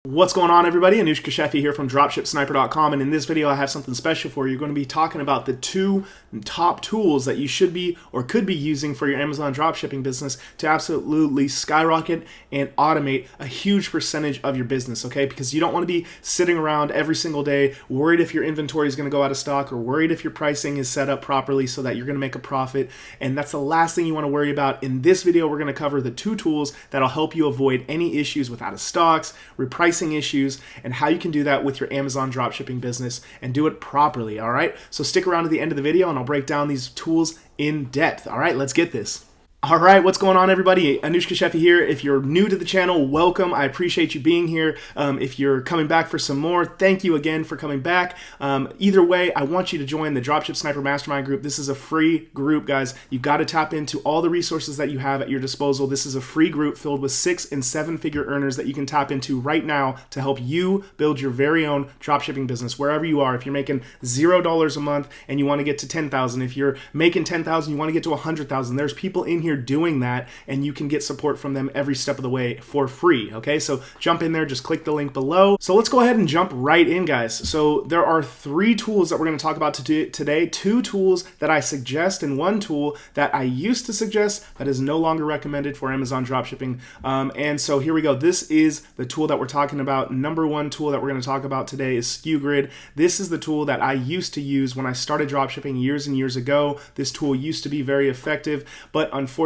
What's going on, everybody? Anushka Sheffy here from dropshipsniper.com, and in this video I have something special for you. You're going to be talking about the two top tools that you should be or could be using for your Amazon dropshipping business to absolutely skyrocket and automate a huge percentage of your business, okay? Because you don't want to be sitting around every single day worried if your inventory is going to go out of stock or worried if your pricing is set up properly so that you're going to make a profit, and that's the last thing you want to worry about. In this video, we're going to cover the two tools that'll help you avoid any issues with out of stocks, repricing issues, and how you can do that with your Amazon dropshipping business and do it properly. All right, so stick around to the end of the video and I'll break down these tools in depth. All right, let's get this. All right, what's going on, everybody? Anushka Sheffy here. If you're new to the channel, welcome. I appreciate you being here. If you're coming back for some more, thank you again for coming back. Either way, I want you to join the Dropship Sniper Mastermind group. This is a free group, guys. You've got to tap into all the resources that you have at your disposal. This is a free group filled with 6- and 7-figure earners that you can tap into right now to help you build your very own dropshipping business, wherever you are. If you're making $0 a month and you want to get to $10,000, if you're making $10,000, you want to get to $100,000, there's people in here doing that, and you can get support from them every step of the way for free. Okay, so jump in there, just click the link below. So let's go ahead and jump right in, guys. So there are 3 tools that we're going to talk about today. 2 tools that I suggest and 1 tool that I used to suggest that is no longer recommended for Amazon dropshipping. And so here we go. This is the tool that we're talking about. Number 1 tool that we're going to talk about today is SKUgrid. This is the tool that I used to use when I started dropshipping years and years ago. This tool used to be very effective, but unfortunately,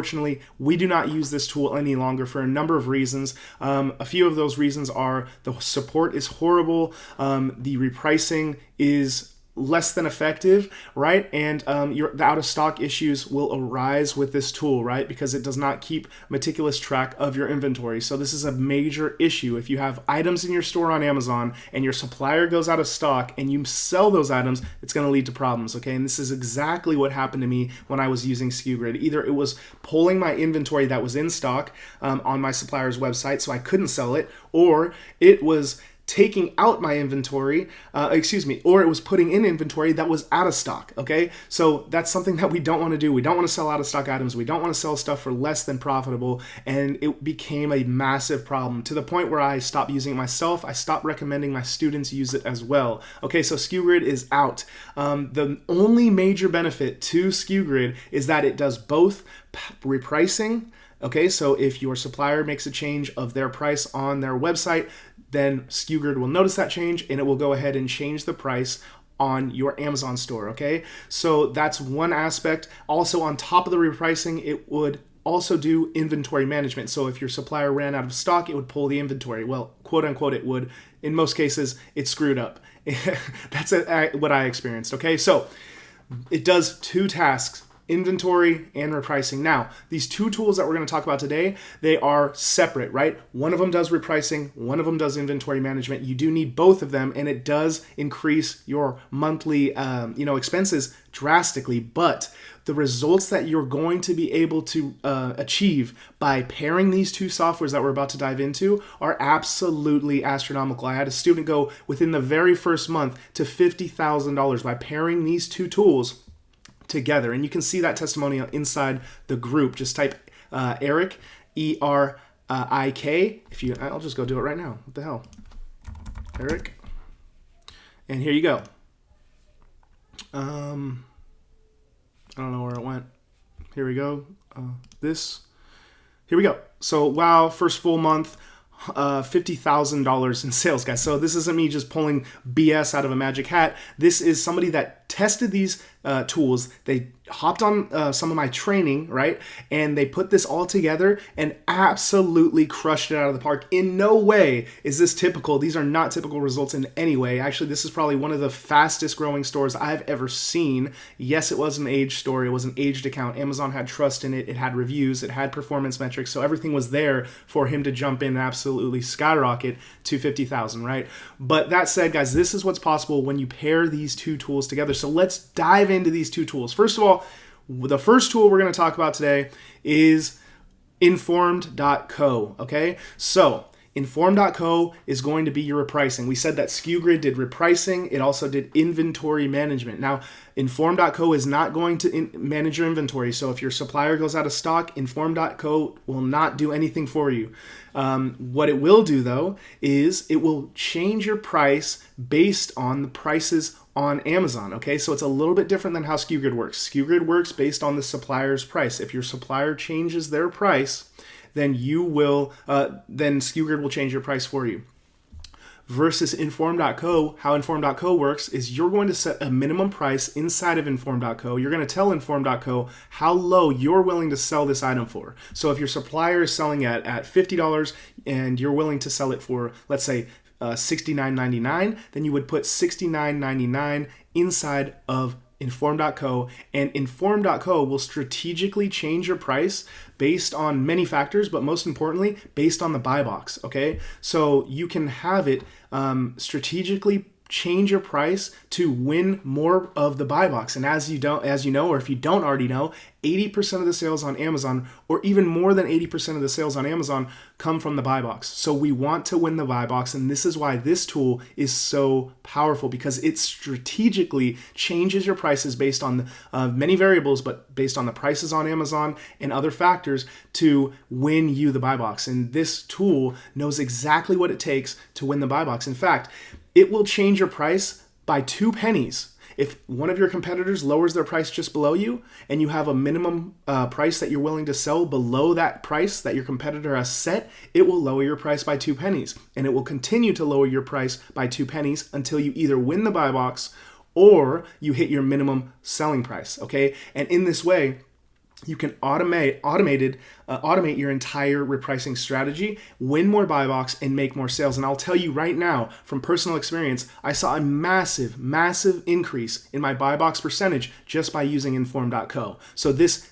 we do not use this tool any longer for a number of reasons. A few of those reasons are the support is horrible, the repricing is less than effective, right? And the out of stock issues will arise with this tool, right? Because it does not keep meticulous track of your inventory. So this is a major issue. If you have items in your store on Amazon and your supplier goes out of stock and you sell those items, it's going to lead to problems, okay? And this is exactly what happened to me when I was using SKUgrid. Either it was pulling my inventory that was in stock on my supplier's website so I couldn't sell it, or it was taking out my inventory, or it was putting in inventory that was out of stock, okay? So that's something that we don't want to do. We don't want to sell out of stock items. We don't want to sell stuff for less than profitable, and it became a massive problem to the point where I stopped using it myself. I stopped recommending my students use it as well. Okay, so SKUgrid is out. The only major benefit to SKUgrid is that it does both repricing. Okay, so if your supplier makes a change of their price on their website, then SKUgrid will notice that change and it will go ahead and change the price on your Amazon store, okay? So that's one aspect. Also, on top of the repricing, it would also do inventory management. So if your supplier ran out of stock, it would pull the inventory. Well, quote unquote, it would. In most cases, it's screwed up. That's what I experienced, okay? So it does 2 tasks: inventory and repricing. Now, these 2 tools that we're going to talk about today, they are separate, right? One of them does repricing, one of them does inventory management. You do need both of them, and it does increase your monthly expenses drastically, but the results that you're going to be able to achieve by pairing these 2 softwares that we're about to dive into are absolutely astronomical. I had a student go within the very first month to $50,000 by pairing these 2 tools together, and you can see that testimonial inside the group. Just type Eric, E-R-I-K. I'll just go do it right now. What the hell, Eric? And here you go. I don't know where it went. Here we go. Here we go. So wow, first full month. $50,000 in sales, guys. So this isn't me just pulling BS out of a magic hat. This is somebody that tested these tools. They hopped on some of my training, right? And they put this all together and absolutely crushed it out of the park. In no way is this typical. These are not typical results in any way. Actually, this is probably one of the fastest growing stores I've ever seen. Yes, it was an aged store. It was an aged account. Amazon had trust in it. It had reviews. It had performance metrics. So everything was there for him to jump in and absolutely skyrocket to 50,000, right? But that said, guys, this is what's possible when you pair these 2 tools together. So let's dive into these 2 tools. First of all, the first tool we're going to talk about today is informed.co, okay? So Inform.co is going to be your repricing. We said that SKUGrid did repricing. It also did inventory management. Now, Inform.co is not going to manage your inventory. So if your supplier goes out of stock, Inform.co will not do anything for you. What it will do, though, is it will change your price based on the prices on Amazon. Okay, so it's a little bit different than how SKUGrid works. SKUGrid works based on the supplier's price. If your supplier changes their price, then then SKUGrid will change your price for you. Versus Inform.co, how Inform.co works is you're going to set a minimum price inside of Inform.co. You're going to tell Inform.co how low you're willing to sell this item for. So if your supplier is selling at $50 and you're willing to sell it for, let's say, $69.99, then you would put $69.99 inside of Inform.co, and Inform.co will strategically change your price based on many factors, but most importantly, based on the buy box. Okay, so you can have it strategically change your price to win more of the buy box. And as you know, or if you don't already know, 80% of the sales on Amazon, or even more than 80% of the sales on Amazon, come from the buy box. So we want to win the buy box, and this is why this tool is so powerful, because it strategically changes your prices based on many variables, but based on the prices on Amazon and other factors to win you the buy box. And this tool knows exactly what it takes to win the buy box. In fact, it will change your price by 2 pennies. If one of your competitors lowers their price just below you and you have a minimum price that you're willing to sell below that price that your competitor has set, it will lower your price by 2 pennies. And it will continue to lower your price by 2 pennies until you either win the buy box or you hit your minimum selling price, okay? And in this way, you can automate your entire repricing strategy, win more buy box, and make more sales. And I'll tell you right now, from personal experience, I saw a massive, massive increase in my buy box percentage just by using Inform.co. So this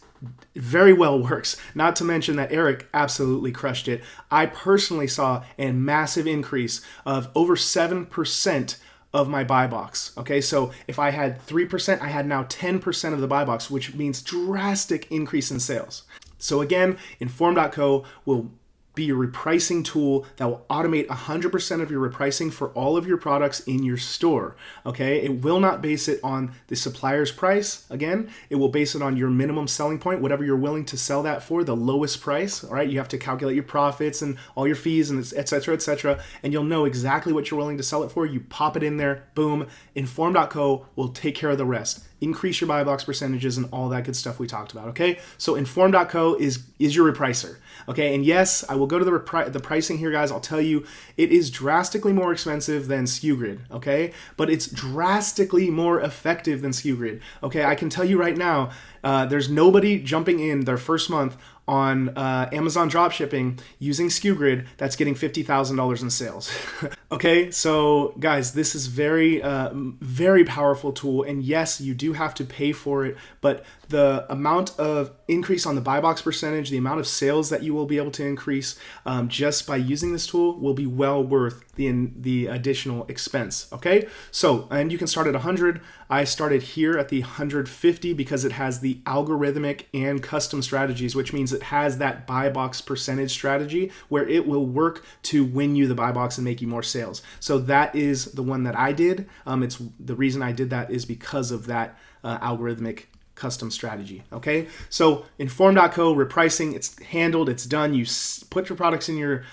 very well works. Not to mention that Eric absolutely crushed it. I personally saw a massive increase of over 7% of my buy box. Okay, so if I had 3%, I had now 10% of the buy box, which means drastic increase in sales. So again, Inform.co will be your repricing tool that will automate 100% of your repricing for all of your products in your store. Okay, it will not base it on the supplier's price. Again, it will base it on your minimum selling point, whatever you're willing to sell that for, the lowest price. All right, you have to calculate your profits and all your fees and et cetera, and you'll know exactly what you're willing to sell it for. You pop it in there, boom. Inform.co will take care of the rest. Increase your buy box percentages and all that good stuff we talked about, okay? So Inform.co is your repricer, okay? And yes, I will go to the pricing here, guys. I'll tell you, it is drastically more expensive than SKUGrid, okay? But it's drastically more effective than SKUGrid, okay? I can tell you right now, there's nobody jumping in their first month on Amazon dropshipping using SKUGrid that's getting $50,000 in sales. Okay, so guys, this is very powerful tool, and yes, you do have to pay for it, but the amount of increase on the buy box percentage, the amount of sales that you will be able to increase just by using this tool will be well worth the additional expense. Okay, so, and you can start at 100. I started here at the 150 because it has the algorithmic and custom strategies, which means it has that buy box percentage strategy where it will work to win you the buy box and make you more sales. So that is the one that I did. It's the reason I did that is because of that algorithmic custom strategy. Okay, so Inform.co repricing, it's handled, it's done. You put your products in your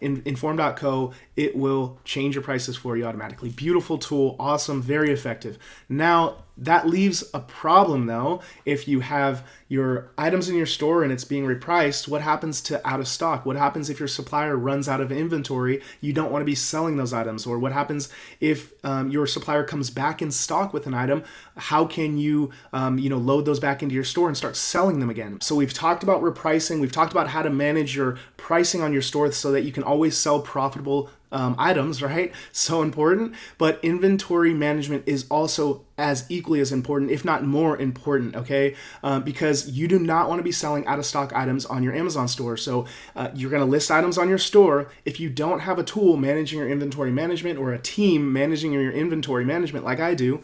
Inform.co, it will change your prices for you automatically. Beautiful tool, awesome, very effective. Now that leaves a problem though. If you have your items in your store and it's being repriced, what happens to out of stock? What happens if your supplier runs out of inventory? You don't want to be selling those items. Or what happens if your supplier comes back in stock with an item? How can you load those back into your store and start selling them again? So we've talked about repricing. We've talked about how to manage your pricing on your store so that you can always sell profitable items, right? So important. But inventory management is also as equally as important, if not more important, okay? Because you do not want to be selling out of stock items on your Amazon store. So you're going to list items on your store. If you don't have a tool managing your inventory management or a team managing your inventory management like I do,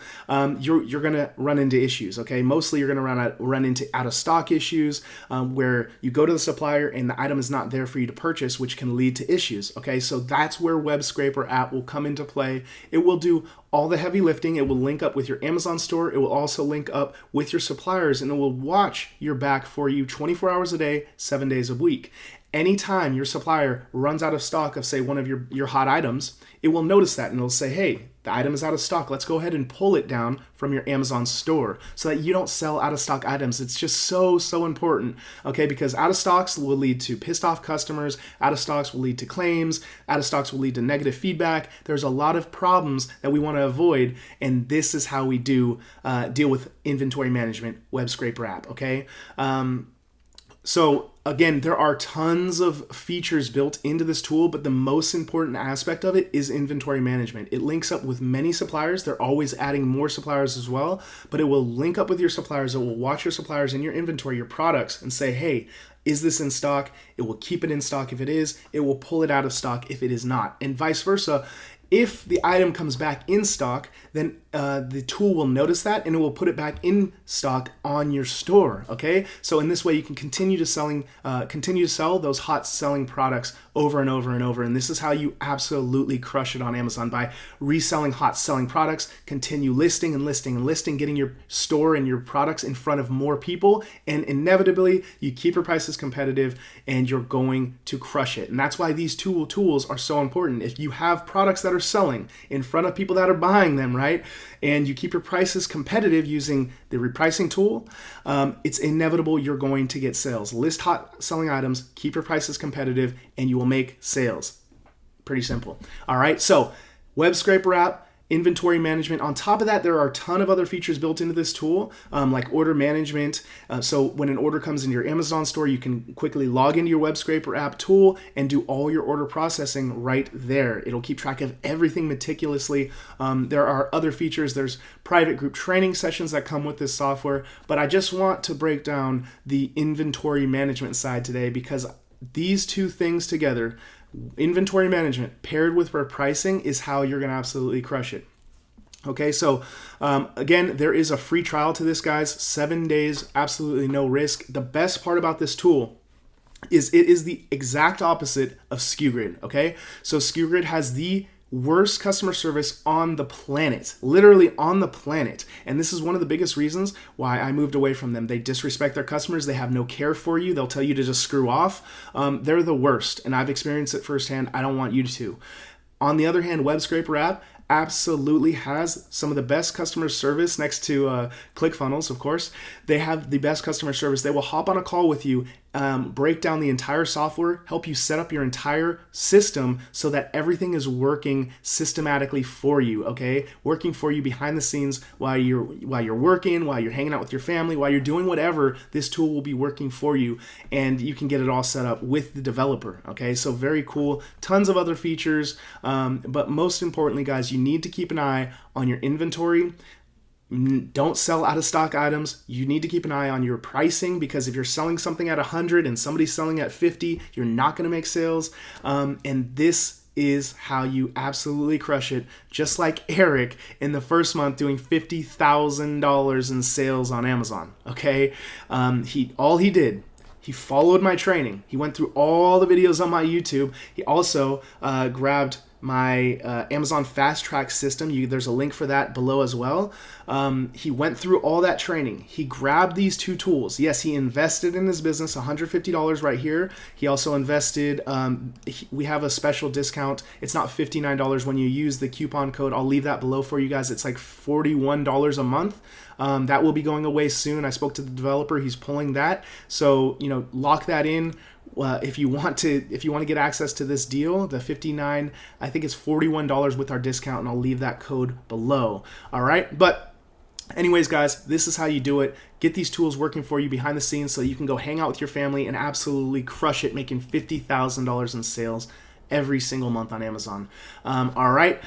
you're going to run into issues, okay? Mostly you're going to run into out of stock issues where you go to the supplier and the item is not there for you to purchase, which can lead to issues, okay? So that's where WebScraperApp will come into play. It will do all the heavy lifting. It will link up with your Amazon store. It will also link up with your suppliers, and it will watch your back for you 24 hours a day, 7 days a week. Anytime your supplier runs out of stock of, say, one of your hot items, it will notice that and it'll say, hey, the item is out of stock. Let's go ahead and pull it down from your Amazon store so that you don't sell out of stock items. It's just so important, okay? Because out of stocks will lead to pissed off customers. Out of stocks will lead to claims. Out of stocks will lead to negative feedback. There's a lot of problems that we want to avoid, and this is how we deal with inventory management, WebScraperApp, okay? So again, there are tons of features built into this tool, but the most important aspect of it is inventory management. It links up with many suppliers. They're always adding more suppliers as well, but it will link up with your suppliers. It will watch your suppliers in your inventory, your products, and say, hey, is this in stock? It will keep it in stock if it is. It will pull it out of stock if it is not, and vice versa. If the item comes back in stock, then the tool will notice that and it will put it back in stock on your store, okay? So in this way, you can continue to sell those hot selling products over and over and over. And this is how you absolutely crush it on Amazon, by reselling hot selling products, continue listing and listing and listing, getting your store and your products in front of more people. And inevitably, you keep your prices competitive and you're going to crush it. And that's why these tools are so important. If you have products that are selling in front of people that are buying them, right? And you keep your prices competitive using the repricing tool, it's inevitable you're going to get sales. List hot selling items, keep your prices competitive, and you will make sales. Pretty simple. All right, so WebScraperApp, inventory management. On top of that, there are a ton of other features built into this tool, like order management. So when an order comes into your Amazon store, you can quickly log into your WebScraperApp tool and do all your order processing right there. It'll keep track of everything meticulously. There are other features. There's private group training sessions that come with this software, but I just want to break down the inventory management side today, because these two things together, inventory management paired with repricing, is how you're going to absolutely crush it. Okay, so again, there is a free trial to this, guys. 7 days, absolutely no risk. The best part about this tool is it is the exact opposite of SKUGrid, okay? So SKUGrid has the worst customer service on the planet, literally on the planet. And this is one of the biggest reasons why I moved away from them. They disrespect their customers. They have no care for you. They'll tell you to just screw off. They're the worst, and I've experienced it firsthand. I don't want you to. On the other hand, WebScraperApp absolutely has some of the best customer service next to ClickFunnels, of course. They have the best customer service. They will hop on a call with you, break down the entire software, help you set up your entire system so that everything is working systematically for you, okay? Working for you behind the scenes while you're working, while you're hanging out with your family, while you're doing whatever, this tool will be working for you, and you can get it all set up with the developer, okay? So very cool. Tons of other features, but most importantly, guys, you need to keep an eye on your inventory. Don't sell out of stock items. You need to keep an eye on your pricing, because if you're selling something at 100 and somebody's selling at 50, you're not going to make sales. And this is how you absolutely crush it, just like Eric in the first month doing $50,000 in sales on Amazon. Okay, he did. He followed my training. He went through all the videos on my YouTube. He also grabbed my Amazon Fast Track system. There's a link for that below as well. He went through all that training. He grabbed these two tools. Yes, he invested in his business, $150 right here. He also invested, we have a special discount. It's not $59 when you use the coupon code. I'll leave that below for you guys. It's like $41 a month. That will be going away soon. I spoke to the developer. He's pulling that. So, lock that in. If you want to get access to this deal, the $59, I think it's $41 with our discount, and I'll leave that code below. All right, but anyways, guys, this is how you do it. Get these tools working for you behind the scenes so you can go hang out with your family and absolutely crush it, making $50,000 in sales every single month on Amazon. All right.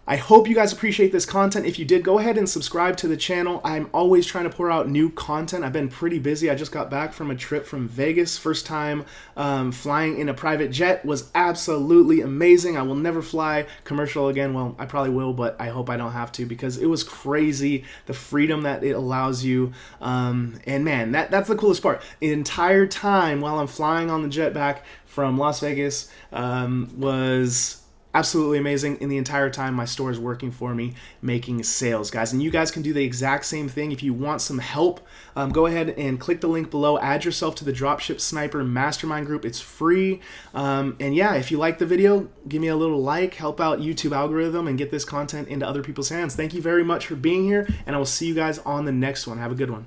I hope you guys appreciate this content. If you did, go ahead and subscribe to the channel. I'm always trying to pour out new content. I've been pretty busy. I just got back from a trip from Vegas. First time flying in a private jet. Was absolutely amazing. I will never fly commercial again. Well, I probably will, but I hope I don't have to, because it was crazy, the freedom that it allows you. And man, that's the coolest part. The entire time while I'm flying on the jet back from Las Vegas was absolutely amazing. In the entire time, my store is working for me, making sales, guys. And you guys can do the exact same thing. If you want some help, go ahead and click the link below. Add yourself to the Dropship Sniper Mastermind group. It's free. And yeah, if you like the video, give me a little like, help out YouTube algorithm, and get this content into other people's hands. Thank you very much for being here, and I will see you guys on the next one. Have a good one.